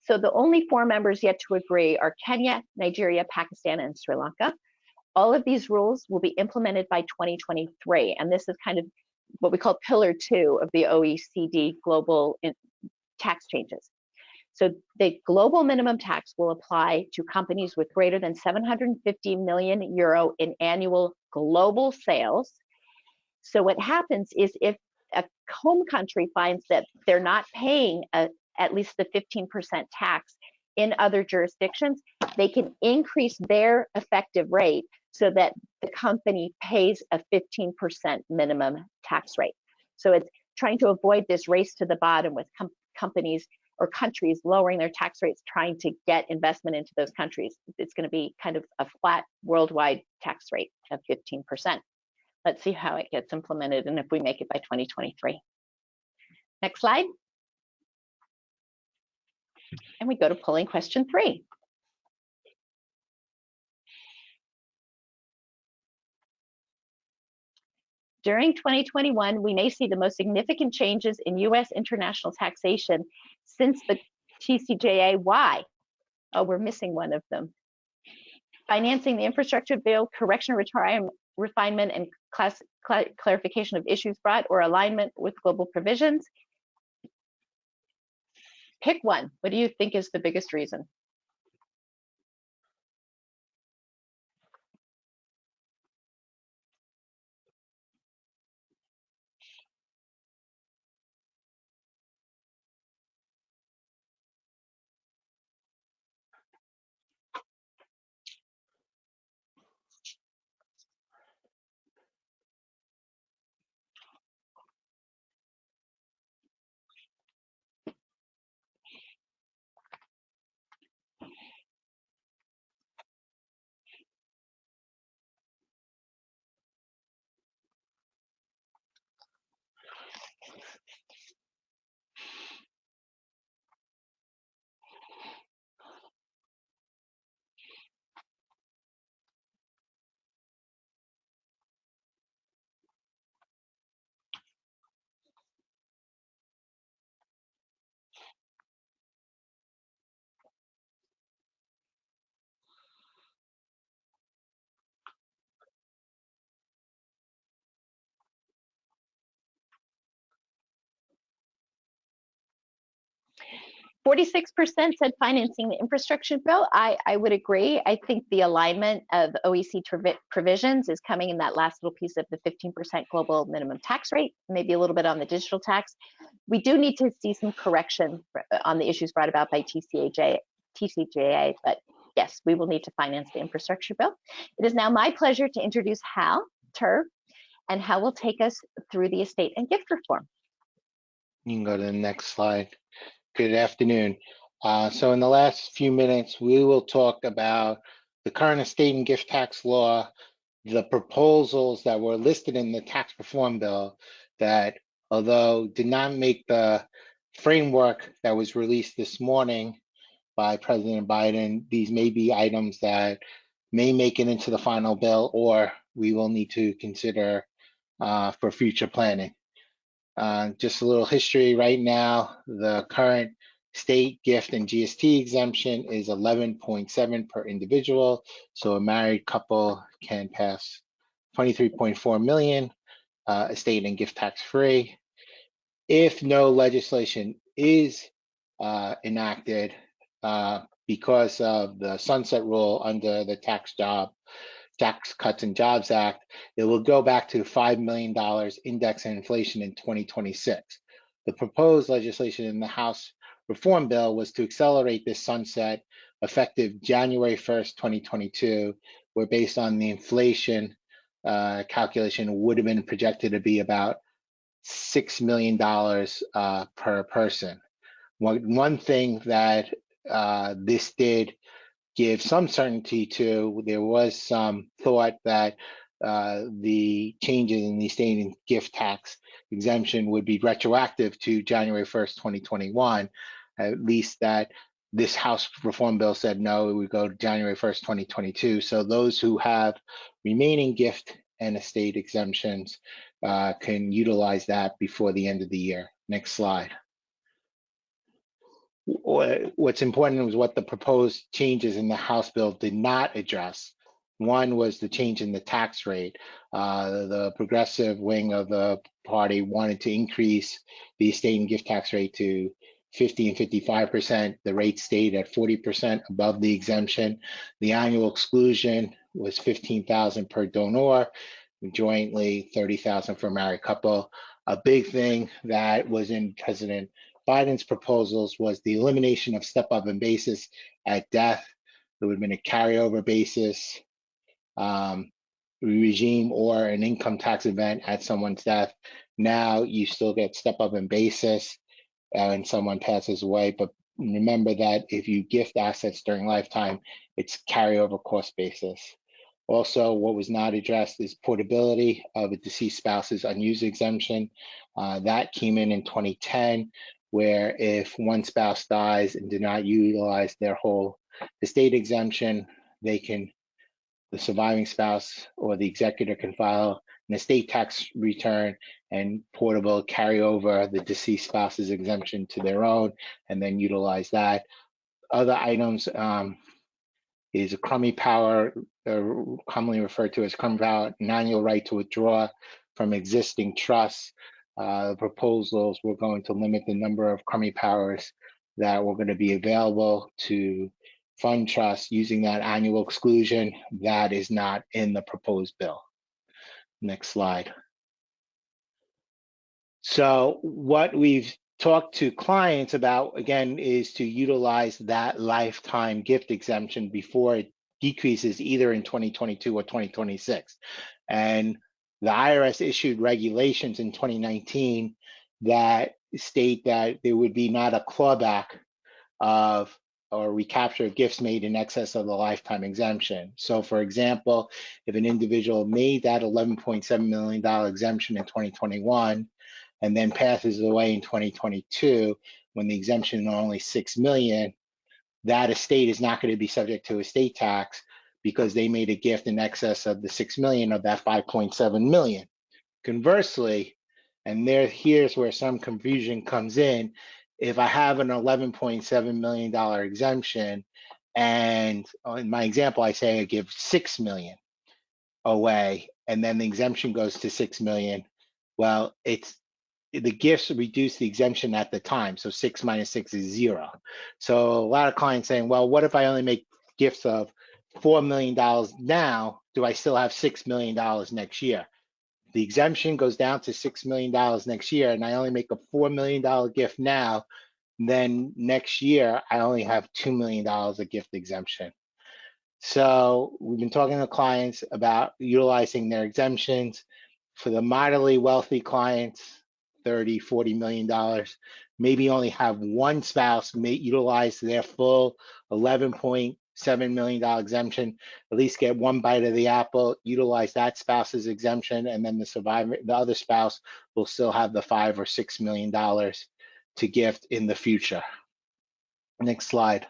So the only 4 members yet to agree are Kenya, Nigeria, Pakistan, and Sri Lanka. All of these rules will be implemented by 2023, and this is kind of what we call Pillar 2 of the OECD global tax changes. So the global minimum tax will apply to companies with greater than 750 million euro in annual global sales. So what happens is if a home country finds that they're not paying at least the 15% tax in other jurisdictions, they can increase their effective rate so that the company pays a 15% minimum tax rate. So it's trying to avoid this race to the bottom with companies or countries lowering their tax rates, trying to get investment into those countries. It's going to be kind of a flat worldwide tax rate of 15%. Let's see how it gets implemented and if we make it by 2023. Next slide. And we go to polling question 3. During 2021, we may see the most significant changes in U.S. international taxation since the TCJA. Why? Oh, we're missing one of them. Financing the infrastructure bill, correction, refinement, and clarification of issues brought, or alignment with global provisions. Pick one. What do you think is the biggest reason? 46% said financing the infrastructure bill. I would agree. I think the alignment of OEC provisions is coming in that last little piece of the 15% global minimum tax rate, maybe a little bit on the digital tax. We do need to see some correction on the issues brought about by TCJA, but yes, we will need to finance the infrastructure bill. It is now my pleasure to introduce Hal Turr, and Hal will take us through the estate and gift reform. You can go to the next slide. Good afternoon. So in the last few minutes, we will talk about the current estate and gift tax law, the proposals that were listed in the tax reform bill that, although did not make the framework that was released this morning by President Biden, these may be items that may make it into the final bill, or we will need to consider for future planning. Just a little history right now, the current state gift and GST exemption is 11.7 per individual. So a married couple can pass 23.4 million estate and gift tax free. If no legislation is enacted because of the sunset rule under the Tax Cuts and Jobs Act, it will go back to $5 million index and inflation in 2026. The proposed legislation in the House Reform Bill was to accelerate this sunset effective January 1st, 2022, where based on the inflation calculation would have been projected to be about $6 million per person. One thing that this did give some certainty to, there was some thought that the changes in the estate and gift tax exemption would be retroactive to January 1st, 2021, at least that this House Reform Bill said no, it would go to January 1st, 2022. So those who have remaining gift and estate exemptions can utilize that before the end of the year. Next slide. What's important was what the proposed changes in the House bill did not address. One was the change in the tax rate. The progressive wing of the party wanted to increase the estate and gift tax rate to 50 and 55%. The rate stayed at 40% above the exemption. The annual exclusion was $15,000 per donor, jointly $30,000 for a married couple. A big thing that was in President Biden's proposals was the elimination of step-up and basis at death. There would have been a carryover basis regime or an income tax event at someone's death. Now you still get step-up and basis when someone passes away, but remember that if you gift assets during lifetime, it's carryover cost basis. Also, what was not addressed is portability of a deceased spouse's unused exemption. That came in 2010, where if one spouse dies and did not utilize their whole estate exemption, the surviving spouse or the executor can file an estate tax return and portable carry over the deceased spouse's exemption to their own and then utilize that. Other items is a crummy power, commonly referred to as crummy power, an annual right to withdraw from existing trusts. Proposals were going to limit the number of crummy powers that were going to be available to fund trusts using that annual exclusion. That is not in the proposed bill. Next slide. So what we've talked to clients about, again, is to utilize that lifetime gift exemption before it decreases either in 2022 or 2026. And the IRS issued regulations in 2019 that state that there would be not a clawback of or recapture of gifts made in excess of the lifetime exemption. So for example, if an individual made that $11.7 million exemption in 2021 and then passes away in 2022 when the exemption is only $6 million, that estate is not going to be subject to estate tax because they made a gift in excess of the $6 million of that $5.7 million. Conversely, and here's where some confusion comes in, if I have an $11.7 million exemption, and in my example, I say I give $6 million away, and then the exemption goes to $6 million, well, it's the gifts reduce the exemption at the time. So 6 minus 6 is 0. So a lot of clients saying, well, what if I only make gifts of $4 million now? Do I still have $6 million next year? The exemption goes down to $6 million next year, and I only make a $4 million gift now. Then next year, I only have $2 million of gift exemption. So we've been talking to clients about utilizing their exemptions. For the moderately wealthy clients, $30, $40 million, maybe only have one spouse may utilize their full $11.7 million exemption, at least get one bite of the apple, utilize that spouse's exemption, and then the other spouse will still have the $5 or $6 million to gift in the future. Next slide.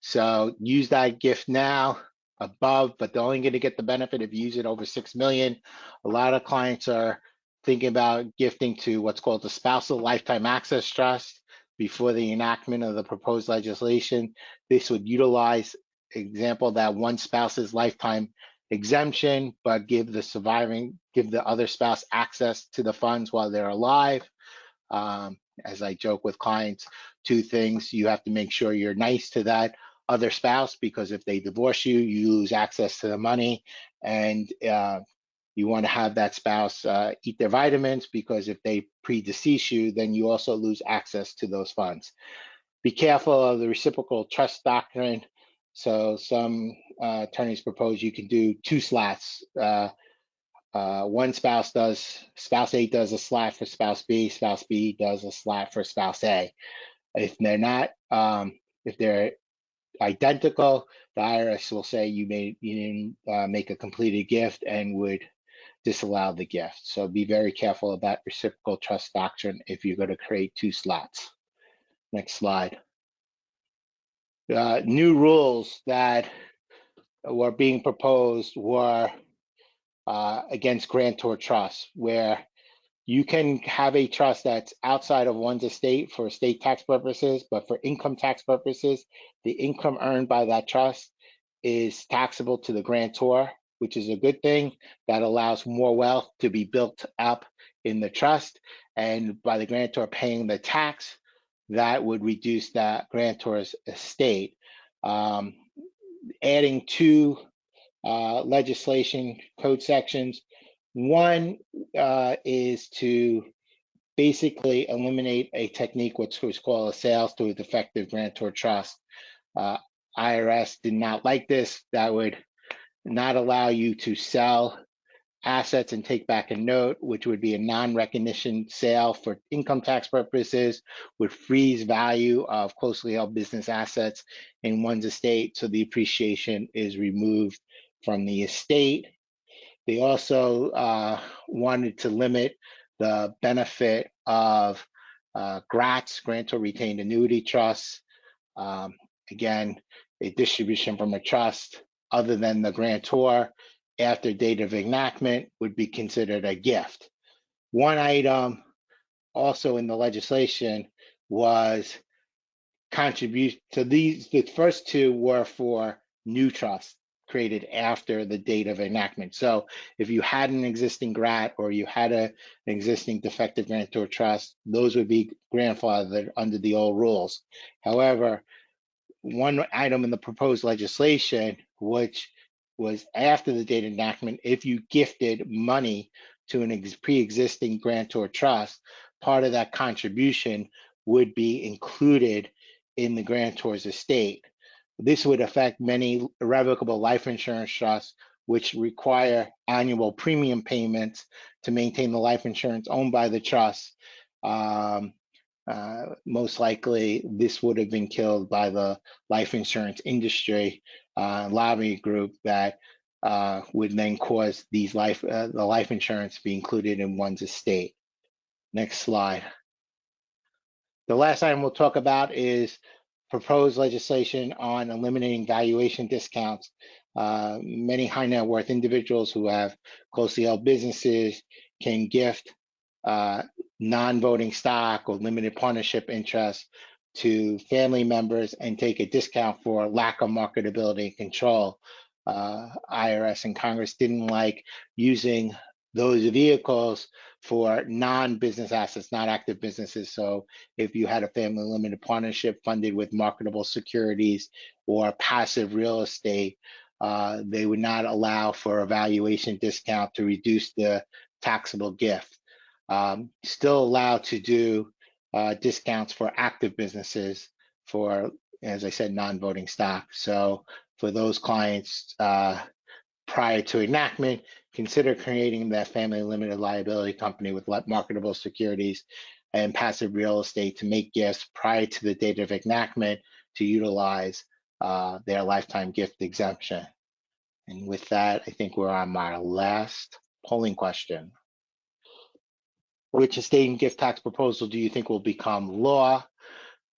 So use that gift now above, but they're only going to get the benefit if you use it over 6 million. A lot of clients are thinking about gifting to what's called the Spousal Lifetime Access Trust before the enactment of the proposed legislation. This would utilize, example, that one spouse's lifetime exemption, but give the other spouse access to the funds while they're alive. As I joke with clients, two things: you have to make sure you're nice to that other spouse, because if they divorce you, you lose access to the money, and you want to have that spouse eat their vitamins, because if they predecease you, then you also lose access to those funds. Be careful of the reciprocal trust doctrine. So some attorneys propose you can do two slats. One spouse A does a slat for spouse B does a slat for spouse A. If they're not, if they're identical, the IRS will say you didn't make a completed gift and would disallow the gift. So be very careful about reciprocal trust doctrine if you're going to create two slats. Next slide. New rules that were being proposed were against grantor trusts, where you can have a trust that's outside of one's estate for estate tax purposes, but for income tax purposes, the income earned by that trust is taxable to the grantor, which is a good thing. That allows more wealth to be built up in the trust, and by the grantor paying the tax, that would reduce that grantor's estate. Adding two legislation code sections. One is to basically eliminate a technique which was called a sales to a defective grantor trust. IRS did not like this. That would not allow you to sell assets and take back a note, which would be a non-recognition sale for income tax purposes, would freeze value of closely held business assets in one's estate, so the appreciation is removed from the estate. They also wanted to limit the benefit of GRATs, grantor retained annuity trusts. Again, a distribution from a trust other than the grantor after date of enactment would be considered a gift. One item also in the legislation was contribute to these. The first two were for new trusts created after the date of enactment. So if you had an existing GRAT or you had an existing defective grantor trust, those would be grandfathered under the old rules. However, one item in the proposed legislation, which was after the date of enactment, if you gifted money to an pre-existing grantor trust, part of that contribution would be included in the grantor's estate. This would affect many irrevocable life insurance trusts, which require annual premium payments to maintain the life insurance owned by the trust. Most likely, this would have been killed by the life insurance industry lobby group that would then cause these the life insurance to be included in one's estate. Next slide. The last item we'll talk about is proposed legislation on eliminating valuation discounts. Many high net worth individuals who have closely held businesses can gift non-voting stock or limited partnership interest to family members and take a discount for lack of marketability and control. IRS and Congress didn't like using those vehicles for non-business assets, not active businesses. So if you had a family limited partnership funded with marketable securities or passive real estate, they would not allow for a valuation discount to reduce the taxable gift. Still allowed to do discounts for active businesses for, as I said, non-voting stock. So for those clients, prior to enactment, consider creating that family limited liability company with marketable securities and passive real estate to make gifts prior to the date of enactment to utilize their lifetime gift exemption. And with that, I think we're on our last polling question. Which estate and gift tax proposal do you think will become law?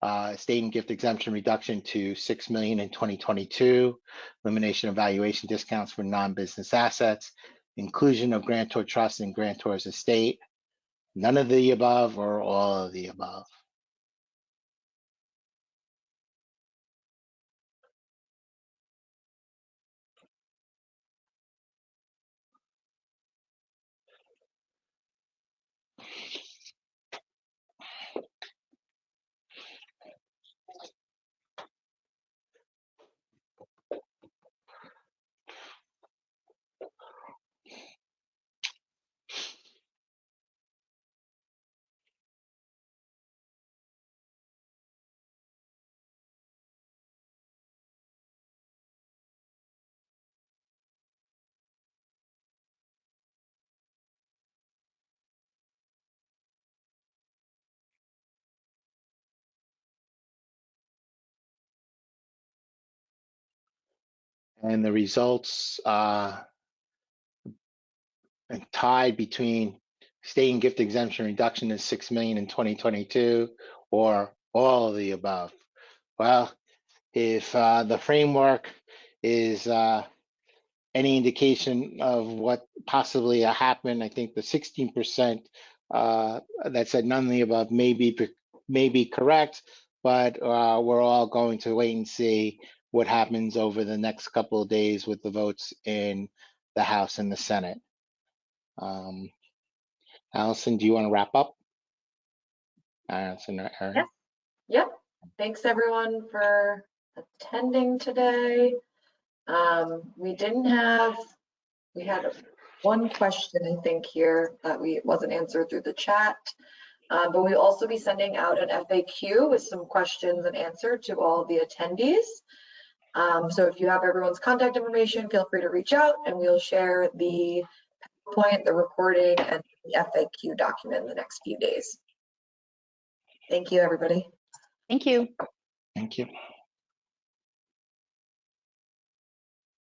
Estate and gift exemption reduction to $6 million in 2022, elimination of valuation discounts for non-business assets, inclusion of grantor trust in grantor's estate, none of the above or all of the above. And the results tied between estate and gift exemption reduction to $6 million in 2022 or all of the above. Well, if the framework is any indication of what possibly happened, I think the 16% that said none of the above may be correct, but we're all going to wait and see what happens over the next couple of days with the votes in the House and the Senate. Allison, do you want to wrap up? Allison or Erin? Yes. Yep. Thanks everyone for attending today. We had one question, I think, here that wasn't answered through the chat, but we'll also be sending out an FAQ with some questions and answers to all of the attendees. So if you have everyone's contact information, feel free to reach out and we'll share the PowerPoint, the recording, and the FAQ document in the next few days. Thank you, everybody. Thank you. Thank you.